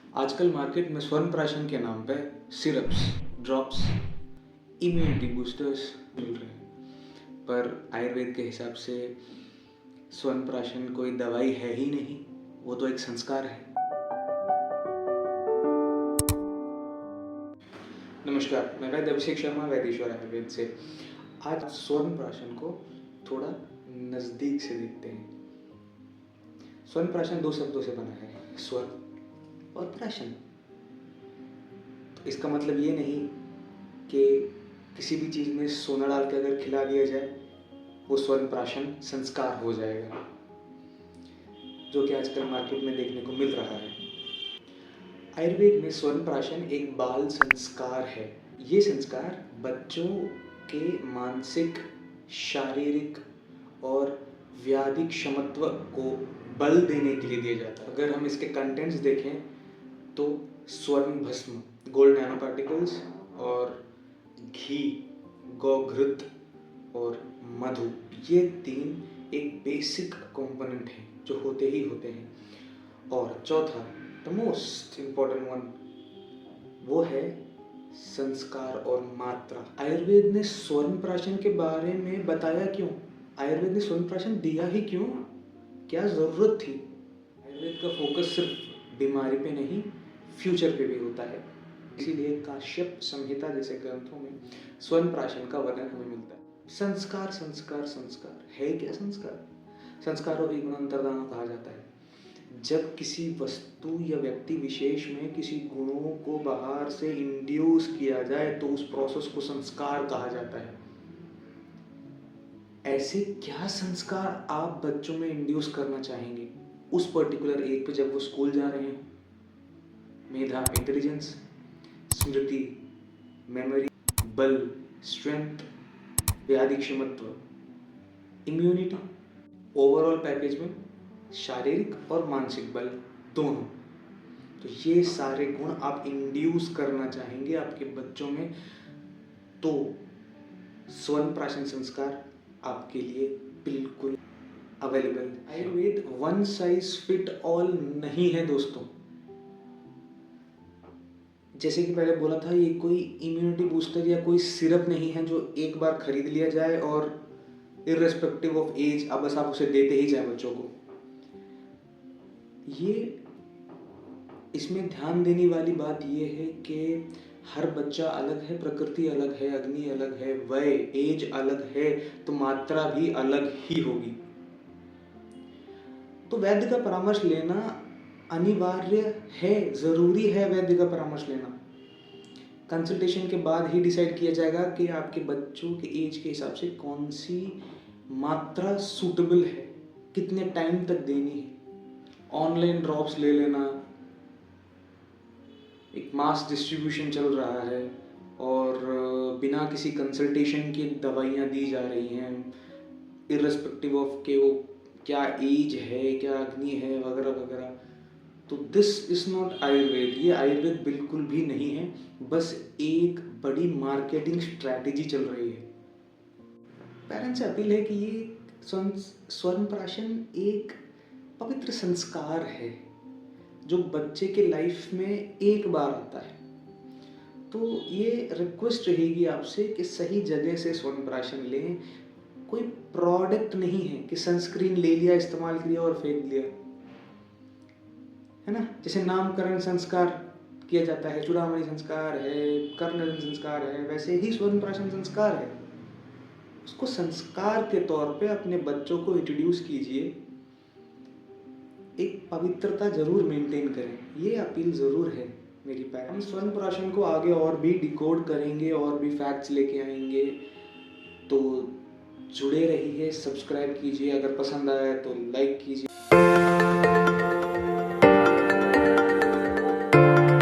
आजकल मार्केट में स्वर्ण प्राशन के नाम पे सिरप्स, ड्रॉप्स, इम्यूनिटी बूस्टर्स मिल रहे हैं, पर आयुर्वेद के हिसाब से स्वर्ण प्राशन कोई दवाई है ही नहीं, वो तो एक संस्कार है। नमस्कार, मैं वैद्य अभिषेक शर्मा वैद्येश्वर आयुर्वेद से। आज स्वर्ण प्राशन को थोड़ा नज़दीक से देखते हैं। स्वर्ण प्राशन दो शब्दों से बना है, स्वर्ण और प्राशन। तो इसका मतलब ये नहीं कि किसी भी चीज़ में सोना डाल के अगर खिला दिया जाए वो स्वर्ण प्राशन संस्कार हो जाएगा, जो कि आजकल मार्केट में देखने को मिल रहा है। आयुर्वेद में स्वर्ण प्राशन एक बाल संस्कार है। ये संस्कार बच्चों के मानसिक, शारीरिक और व्याधि क्षमत्व को बल देने के लिए दिया जाता है। अगर हम इसके कंटेंट्स देखें तो स्वर्ण भस्म, गोल्ड नैनो पार्टिकल्स और घी, गौघृत और मधु, ये तीन एक बेसिक कंपोनेंट हैं जो होते ही होते हैं। और चौथा, द मोस्ट इम्पॉर्टेंट वन, वो है संस्कार और मात्रा। आयुर्वेद ने स्वर्ण प्राशन के बारे में बताया क्यों? आयुर्वेद ने स्वर्ण प्राशन दिया ही क्यों? क्या ज़रूरत थी? आयुर्वेद का फोकस सिर्फ बीमारी पे नहीं, फ्यूचर पे भी होता है। इसीलिए काश्यप संहिता जैसे ग्रंथों में स्वर्ण प्राशन का वर्णन हमें मिलता है। संस्कार संस्कार संस्कार है क्या? संस्कार संस्कारों की गुणांतरदान कहा जाता है। जब किसी वस्तु या व्यक्ति विशेष में किसी गुणों को बाहर से इंड्यूस किया जाए तो उस प्रोसेस को संस्कार कहा जाता है। ऐसे क्या संस्कार आप बच्चों में इंड्यूस करना चाहेंगे उस पर्टिकुलर एज पे जब वो स्कूल जा रहे हैं? मेधा, इंटेलिजेंस, स्मृति, मेमोरी, बल, स्ट्रेंथ, व्याधि क्षमत्व, इम्यूनिटी, ओवरऑल पैकेज में शारीरिक और मानसिक बल दोनों। तो ये सारे गुण आप इंड्यूस करना चाहेंगे आपके बच्चों में, तो स्वर्ण प्राशन संस्कार आपके लिए बिल्कुल available. Ayurveda one size fit all नहीं है दोस्तों। जैसे कि पहले बोला था, ये कोई इम्यूनिटी बूस्टर या कोई सिरप नहीं है जो एक बार खरीद लिया जाए और इर्रेस्पेक्टिव ऑफ एज अब बस आप उसे देते ही जाए बच्चों को। ये इसमें ध्यान देने वाली बात ये है कि हर बच्चा अलग है, प्रकृति अलग है, अग्नि अलग है, वय एज अलग है, तो मात्रा भी अलग ही होगी। तो वैद्य का परामर्श लेना अनिवार्य है, ज़रूरी है वैद्य का परामर्श लेना। कंसल्टेशन के बाद ही डिसाइड किया जाएगा कि आपके बच्चों के एज के हिसाब से कौन सी मात्रा सूटेबल है, कितने टाइम तक देनी है। ऑनलाइन ड्रॉप्स ले लेना, एक मास डिस्ट्रीब्यूशन चल रहा है और बिना किसी कंसल्टेशन के दवाइयाँ दी जा रही हैं, इर्रेस्पेक्टिव ऑफ के वो क्या एज है, क्या अग्नि है, वगैरह वगैरह। तो दिस इज़ नॉट आयुर्वेद। ये आयुर्वेद बिल्कुल भी नहीं है, बस एक बड़ी मार्केटिंग स्ट्रैटेजी चल रही है। पेरेंट्स से अपील है कि ये स्वर्ण प्राशन एक पवित्र संस्कार है जो बच्चे के लाइफ में एक बार आता है। तो ये रिक्वेस्ट रहेगी आपसे कि सही जगह से स्वर्ण प्राशन लें। कोई प्रोडक्ट नहीं है कि सनस्क्रीन ले लिया, इस्तेमाल किया और फेंक दिया, है ना। जैसे नामकरण संस्कार किया जाता है, चूड़ामणि संस्कार है, कर्णरंजन संस्कार है, वैसे ही स्वर्ण प्राशन संस्कार है। उसको संस्कार के तौर पे अपने बच्चों को इंट्रोड्यूस कीजिए, एक पवित्रता जरूर मेंटेन करें, ये अपील ज़रूर है मेरी पैर। हम स्वर्ण प्राशन को आगे और भी डिकोड करेंगे और भी फैक्ट्स लेके आएंगे, तो जुड़े रहिए, सब्सक्राइब कीजिए, अगर पसंद आया तो लाइक कीजिए।